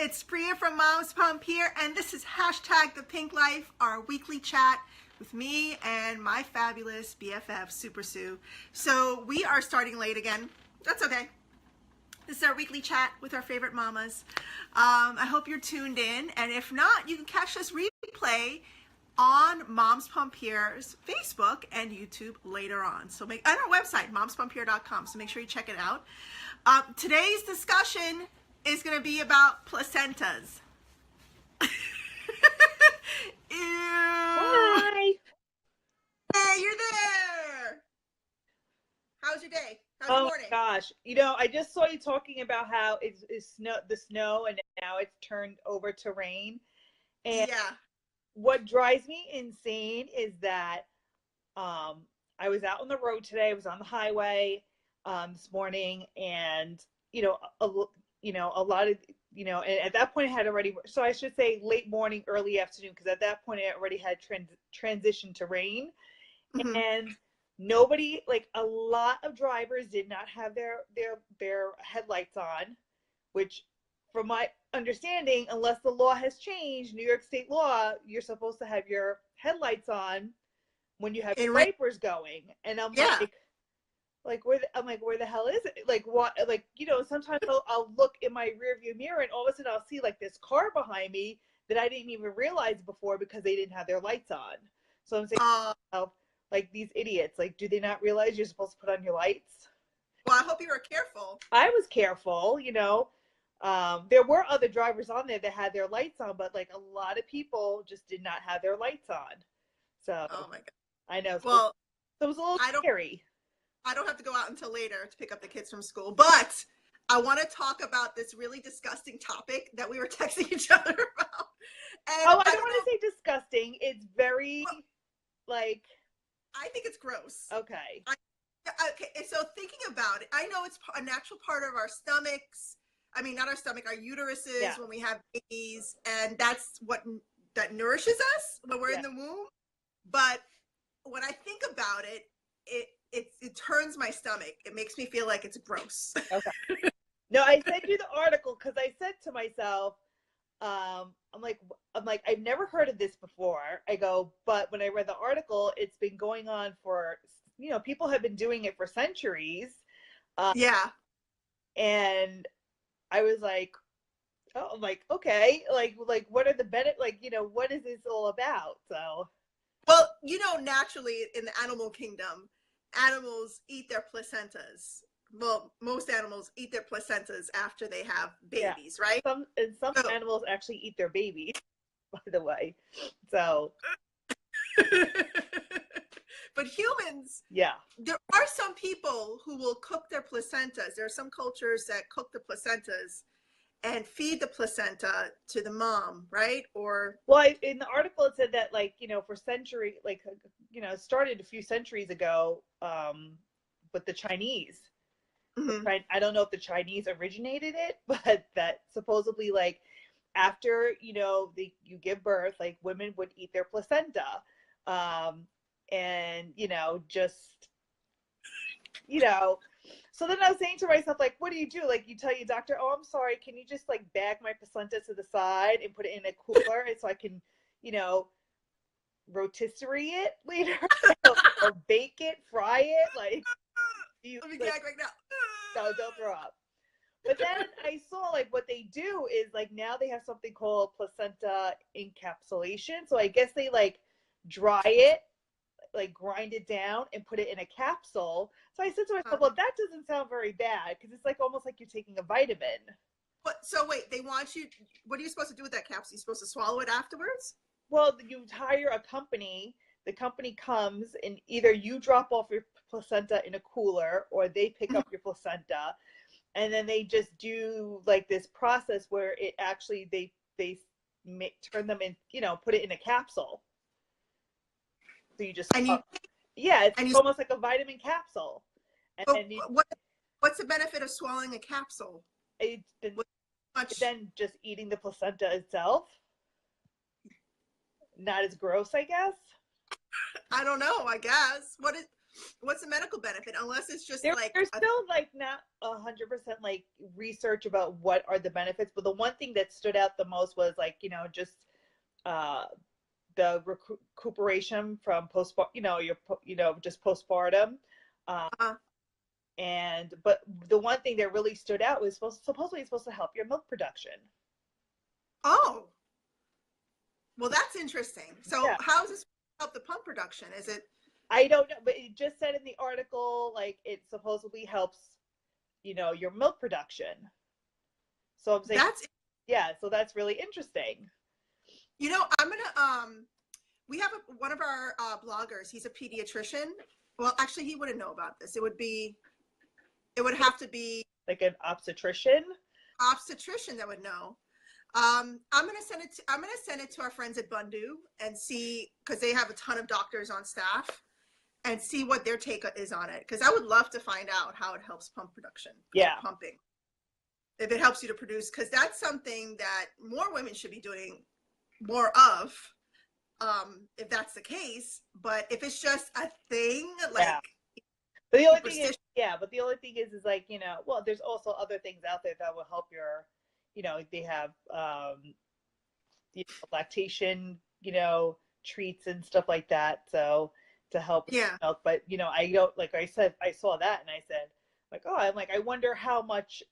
it's Priya from MomsPumpHere, and this is hashtag The Pink Life, our weekly chat with me and my fabulous BFF, Super Sue. So we are starting late again. That's okay. This is our weekly chat with our favorite mamas. I hope you're tuned in, and if not, you can catch this replay on MomsPumpHere's Facebook and YouTube later on. So and our website, MomsPumpHere.com. So make sure you check it out. Today's discussion is going to be about placentas. Ew. Hi. Hey, you're there. How's your day? How's your morning? Oh my gosh. You know, I just saw you talking about how it's the snow and now it's turned over to rain. And yeah. What drives me insane is that I was out on the road today. I was on the highway this morning, and a lot of and at that point I had already, so I should say late morning, early afternoon, because at that point I already had transitioned to rain. Mm-hmm. And nobody, like a lot of drivers did not have their headlights on, which from my understanding, unless the law has changed, New York State law, you're supposed to have your headlights on when you have your wipers going. And I'm where the hell is it? Like what? Like, sometimes I'll look in my rearview mirror and all of a sudden I'll see like this car behind me that I didn't even realize before because they didn't have their lights on. So I'm saying, like, these idiots, like, do they not realize you're supposed to put on your lights? Well, I hope you were careful. I was careful, There were other drivers on there that had their lights on, but like a lot of people just did not have their lights on. So, oh my God. I know. Well, so it was a little scary. I don't have to go out until later to pick up the kids from school, but I want to talk about this really disgusting topic that we were texting each other about. And I don't want to say disgusting. It's very, I think it's gross. Okay. Okay, so thinking about it, I know it's a natural part of our stomachs. I mean, not our stomach, our uteruses when we have babies, and that's that nourishes us when we're in the womb. But when I think about it, it turns my stomach. It makes me feel like it's gross. Okay. No, I sent you the article because I said to myself, I'm like, I've never heard of this before. I go, but when I read the article, it's been going on for, people have been doing it for centuries. And I was like, oh, I'm like, okay, like what are the benefits? Like, what is this all about? So, well, naturally in the animal kingdom, animals eat their placentas. Well, most animals eat their placentas after they have babies, right? Some animals actually eat their babies, by the way. So, but humans, there are some people who will cook their placentas. There are some cultures that cook the placentas and feed the placenta to the mom, right? Or in the article it said that, like, for century, like, started a few centuries ago with the Chinese. Mm-hmm. I don't know if the Chinese originated it, but that supposedly, like, after you give birth, like, women would eat their placenta, and just so then I was saying to myself, like, what do you do? Like, you tell your doctor, oh, I'm sorry, can you just like bag my placenta to the side and put it in a cooler so I can rotisserie it later or bake it, fry it, like. Let me gag right now. No, don't throw up. But then I saw, like, what they do is, like, now they have something called placenta encapsulation. So I guess they, like, dry it, like, grind it down and put it in a capsule. So I said to myself, well, that doesn't sound very bad, because it's like almost like you're taking a vitamin. So wait, they want you, what are you supposed to do with that capsule? You're supposed to swallow it afterwards? Well, you hire a company. The company comes and either you drop off your placenta in a cooler or they pick up your placenta, and then they just do like this process where it actually they turn them in, put it in a capsule. So you just it's almost like a vitamin capsule. And what's the benefit of swallowing a capsule? Then just eating the placenta itself. Not as gross, I guess. I don't know. I guess What's the medical benefit? Unless it's just there's like still like not 100% like research about what are the benefits, but the one thing that stood out the most was like, you know, just the recuperation from postpartum, just postpartum. uh, And but the one thing that really stood out was supposedly it's supposed to help your milk production. oh, well, that's interesting. So Yeah. how does this help the pump production? Is it? I don't know, but it just said in the article like it supposedly helps, you know, your milk production. So I'm saying That's, yeah, so that's really interesting. you know, I'm gonna we have one of our bloggers. He's a pediatrician. Well, actually, he wouldn't know about this. It would have to be Like an obstetrician. that would know. I'm gonna send it to our friends at Bundu and see, because they have a ton of doctors on staff, and see what their take is on it. Because I would love to find out how it helps pump production. Yeah. Pumping. If it helps you to produce, because that's something that more women should be doing more of. If that's the case, but if it's just a thing, like, yeah. But the only thing is, but the only thing is like, you know, well, there's also other things out there that will help your, you know, they have lactation, you know, treats and stuff like that. So to help milk, but you know, I don't, like I said, I saw that and I said, like, oh, I'm like, I wonder how much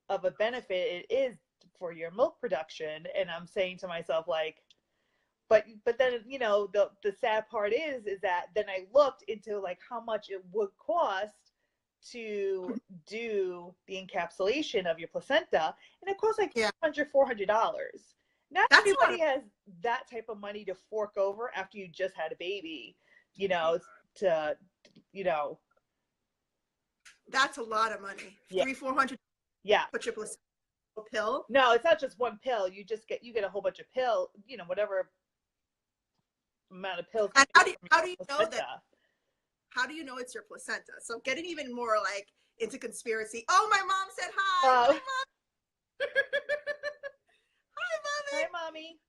of a benefit it is for your milk production. And I'm saying to myself, like, but then, you know, the sad part is that then I looked into like how much it would cost to do the encapsulation of your placenta, and it costs like $400. Not everybody has that type of money to fork over after you just had a baby, you know, to, you know. That's a lot of money. Yeah. $300-400. Yeah. Put your placenta pill. No, it's not just one pill. You get a whole bunch of pill, you know, whatever amount of pills. And how do you know that? How do you know it's your placenta? So getting even more like into conspiracy. Oh, my mom said hi. Hi, mom. Hi, mommy. Hi, mommy.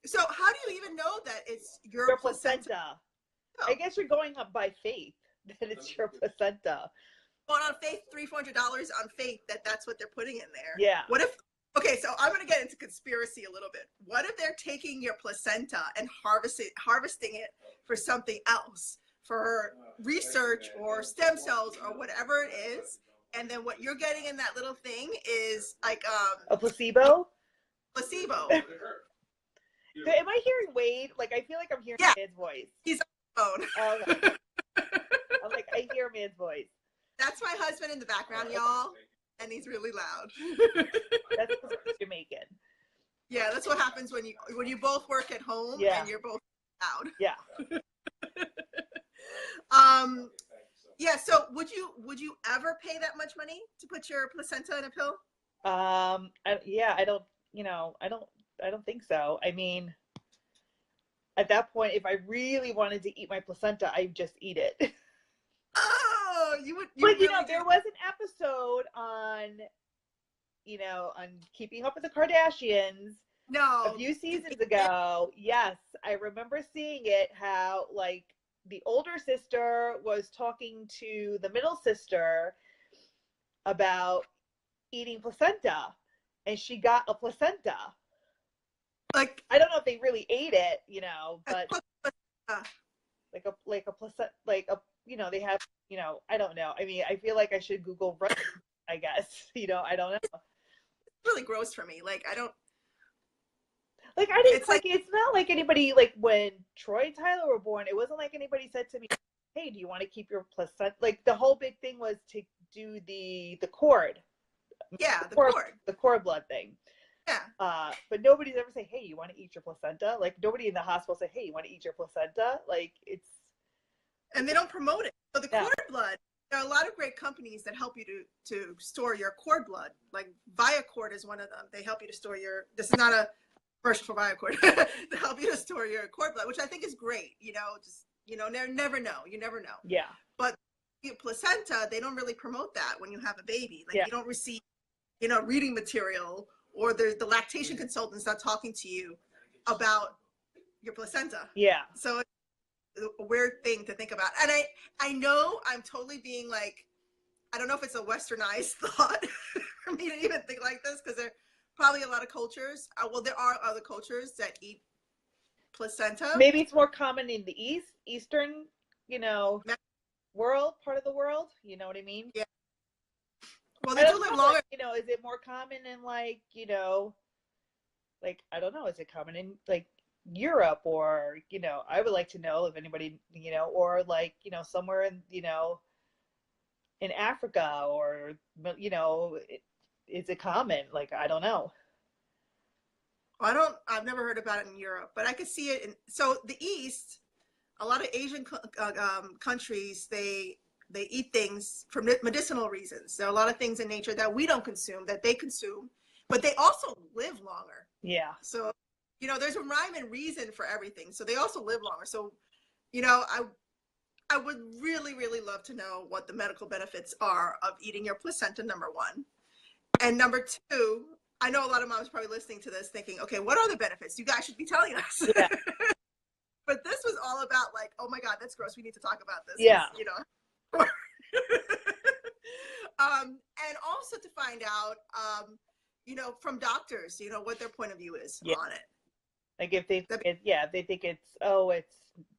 So how do you even know that it's your placenta? Oh. I guess you're going up by faith that it's your placenta. Going on faith, $300-400 on faith that's what they're putting in there. Yeah. What if? Okay, so I'm going to get into conspiracy a little bit. What if they're taking your placenta and harvesting it for something else, for research or stem cells or whatever it is, and then what you're getting in that little thing is like a placebo? Placebo. Am I hearing Wade? Like, I feel like I'm hearing man's voice. He's on the phone. I'm like, I hear man's voice. That's my husband in the background, y'all. And he's really loud. That's Jamaican. Yeah, that's what happens when you both work at home and you're both loud. Yeah. Yeah. So would you ever pay that much money to put your placenta in a pill? I don't think so. I mean, at that point, if I really wanted to eat my placenta, I'd just eat it. Oh, you would. But you know, there was an episode on Keeping Up with the Kardashians. No. A few seasons ago. Yes, I remember seeing it. How like the older sister was talking to the middle sister about eating placenta, and she got a placenta. Like, I don't know if they really ate it, you know, but like a placenta, like a, you know, they have, you know, I don't know. I mean, I feel like I should Google, I guess, you know, I don't know. It's really gross for me. Like, I don't. Like, I didn't, like, it's not like anybody, like, when Troy and Tyler were born, it wasn't like anybody said to me, hey, do you want to keep your placenta? Like, the whole big thing was to do the cord. Yeah, the cord. The cord blood thing. Yeah. But nobody's ever say, hey, you want to eat your placenta? Like, nobody in the hospital say, hey, you want to eat your placenta? Like, it's. And they don't promote it. So the cord blood, there are a lot of great companies that help you to store your cord blood. Like Viacord is one of them. They help you to store this is not a commercial for Viacord. They help you to store your cord blood, which I think is great. You know, just, you know, never know. You never know. Yeah. But your placenta, they don't really promote that when you have a baby. Like you don't receive, you know, reading material, or the lactation consultant's not talking to you about your placenta. Yeah. So a weird thing to think about. And I know I'm totally being like, I don't know if it's a westernized thought for me to even think like this, because there are probably a lot of cultures. Well, there are other cultures that eat placenta. Maybe it's more common in the Eastern, part of the world. You know what I mean? Yeah. Well, I they do don't live know, longer. is it more common in like, I don't know, is it common in like Europe or, I would like to know if anybody, or like, somewhere in, in Africa or, is it common? Like, I don't know. I've never heard about it in Europe, but I could see it so the East, a lot of Asian countries, they eat things for medicinal reasons. There are a lot of things in nature that we don't consume that they consume, but they also live longer. Yeah. So, there's a rhyme and reason for everything. So they also live longer. So, I would really, really love to know what the medical benefits are of eating your placenta, number one. And number two, I know a lot of moms probably listening to this thinking, okay, what are the benefits? You guys should be telling us. Yeah. But this was all about like, oh my God, that's gross. We need to talk about this. Yeah. And also to find out, from doctors, what their point of view is on it. Like if they think it's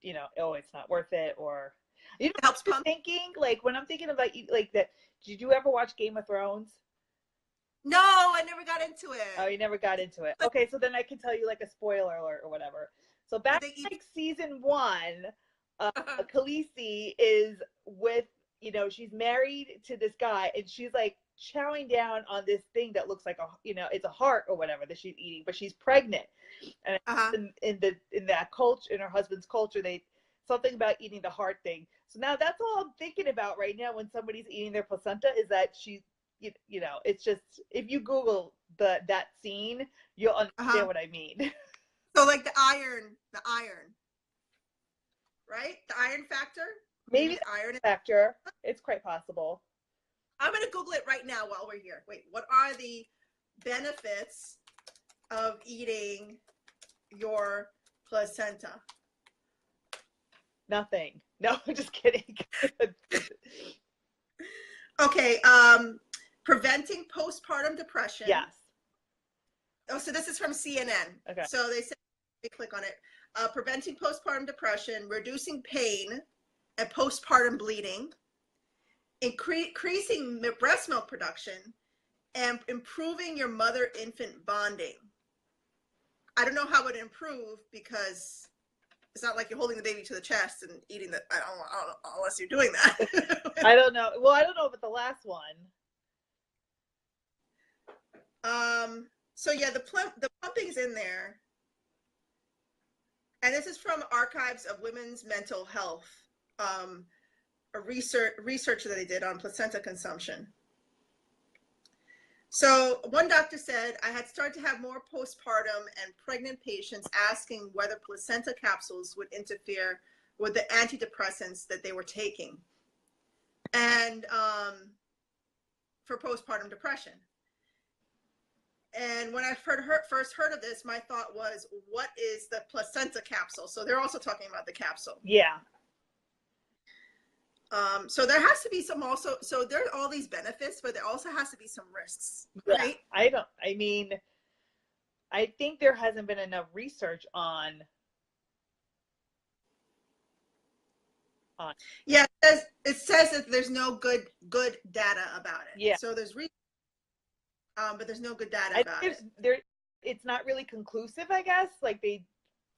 it's not worth it, or it helps pump. Thinking like when I'm thinking about like that. Did you ever watch Game of Thrones? No, I never got into it. Oh, you never got into it. Okay, so then I can tell you like a spoiler alert or whatever. So back in like season 1, Khaleesi is with, she's married to this guy, and she's like chowing down on this thing that looks like it's a heart or whatever that she's eating, but she's pregnant. And in that culture, in her husband's culture, something about eating the heart thing. So now that's all I'm thinking about right now when somebody's eating their placenta, is that she's, it's just, if you Google that scene, you'll understand what I mean. So like the iron, right? The iron factor? Maybe the iron factor. It's quite possible. I'm going to Google it right now while we're here. Wait, what are the benefits of eating your placenta? Nothing. No, I'm just kidding. Okay. Preventing postpartum depression. Yes. Oh, so this is from CNN. Okay. So they said, let me click on it. Preventing postpartum depression, reducing pain and postpartum bleeding, increasing breast milk production, and improving your mother-infant bonding. I don't know how it would improve, because it's not like you're holding the baby to the chest and eating the, I don't know, unless you're doing that. I don't know. Well, I don't know about the last one. So yeah, the pumping's in there. And this is from Archives of Women's Mental Health, a research that they did on placenta consumption. So one doctor said, I had started to have more postpartum and pregnant patients asking whether placenta capsules would interfere with the antidepressants that they were taking, and for postpartum depression. And when I first heard of this, my thought was, what is the placenta capsule? So they're also talking about the capsule. Yeah. So there has to be some also, so there are all these benefits, but there also has to be some risks, right? Yeah, I think there hasn't been enough research on. Yeah, it says that there's no good data about it. Yeah. So there's but there's no good data about it. It's not really conclusive, I guess. Like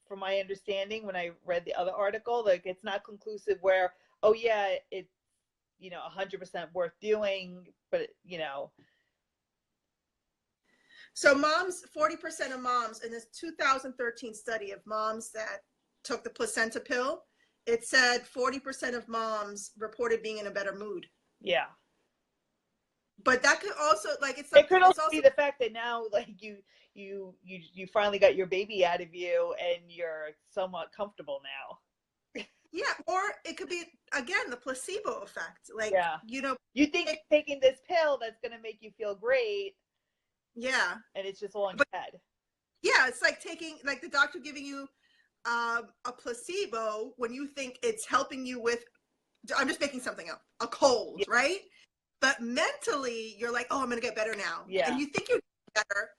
from my understanding, when I read the other article, like it's not conclusive where, oh yeah, it's 100% worth doing, but So 40% of moms in this 2013 study of moms that took the placenta pill, it said 40% of moms reported being in a better mood. Yeah. But that could also, like, it could also be the fact that now, like, you finally got your baby out of you and you're somewhat comfortable now. Yeah, or it could be, again, the placebo effect. Like, you think taking this pill that's going to make you feel great. Yeah. And it's just all in your head. Yeah, it's like taking, like the doctor giving you a placebo when you think it's helping you with, I'm just making something up, a cold, Yeah. right? But mentally, you're like, oh, I'm going to get better now. Yeah. And you think you're better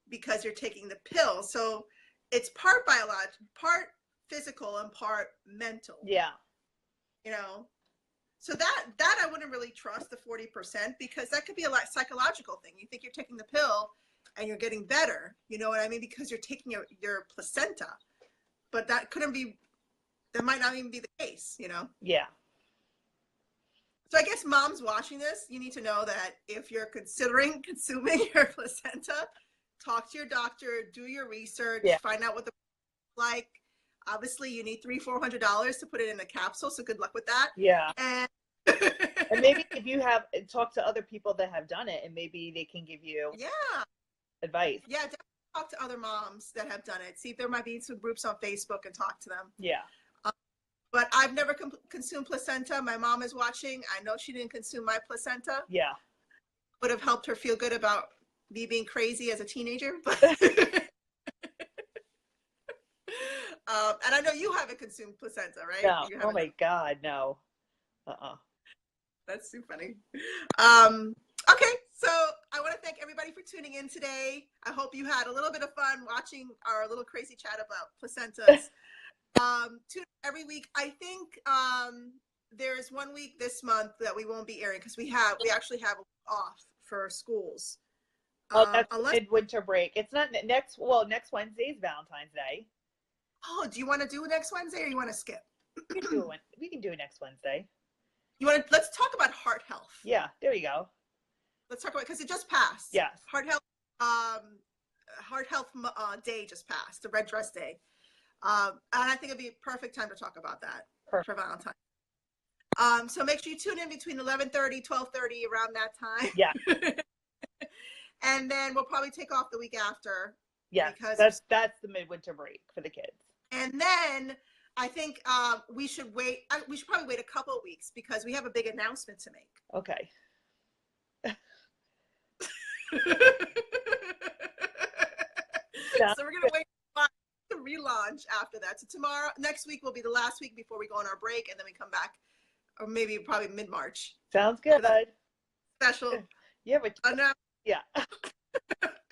because you're taking the pill. So it's part biological, part physical, and part mental. Yeah. You know? So that I wouldn't really trust, the 40%, because that could be a psychological thing. You think you're taking the pill and you're getting better. You know what I mean? Because you're taking your placenta. But that might not even be the case, you know? Yeah. So I guess moms watching this, you need to know that if you're considering consuming your placenta, talk to your doctor, do your research, find out what the like. Obviously, you need $300-400 to put it in a capsule, so good luck with that. Yeah. And maybe if you have talk to other people that have done it, and maybe they can give you advice. Yeah, definitely talk to other moms that have done it. See if there might be some groups on Facebook and talk to them. Yeah. But I've never consumed placenta. My mom is watching. I know she didn't consume my placenta. Yeah. Would have helped her feel good about me being crazy as a teenager. But and I know you haven't consumed placenta, right? No. Oh my God, no. That's too funny. Okay, so I want to thank everybody for tuning in today. I hope you had a little bit of fun watching our little crazy chat about placentas. Tune in every week. I think there is 1 week this month that we won't be airing because we actually have off for schools. That's mid-winter break. It's not next Wednesday is Valentine's Day. Oh, do you want to do next Wednesday or you want to skip? We can do it next Wednesday. Let's talk about heart health. Yeah, there you go. Let's talk about, because it just passed. Yes. Heart health day just passed, the red dress day. And I think it'd be a perfect time to talk about that for Valentine's. So make sure you tune in between 11:30, 12:30, around that time. Yeah. And then we'll probably take off the week after. Yeah, because that's the midwinter break for the kids. And then I think we should wait. We should probably wait a couple of weeks because we have a big announcement to make. Okay. So we're gonna wait for the relaunch after that. So next week will be the last week before we go on our break, and then we come back, or maybe probably mid-March. Sounds good. Special. Yeah, but yeah. I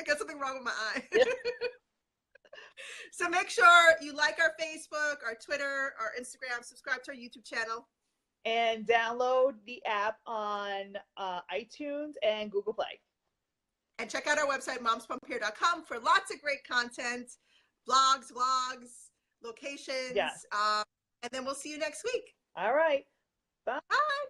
got something wrong with my eye. Yeah. So make sure you like our Facebook, our Twitter, our Instagram, subscribe to our YouTube channel. And download the app on iTunes and Google Play. And check out our website, MomsPumpHere.com, for lots of great content, blogs, vlogs, locations. Yes. And then we'll see you next week. All right. Bye. Bye.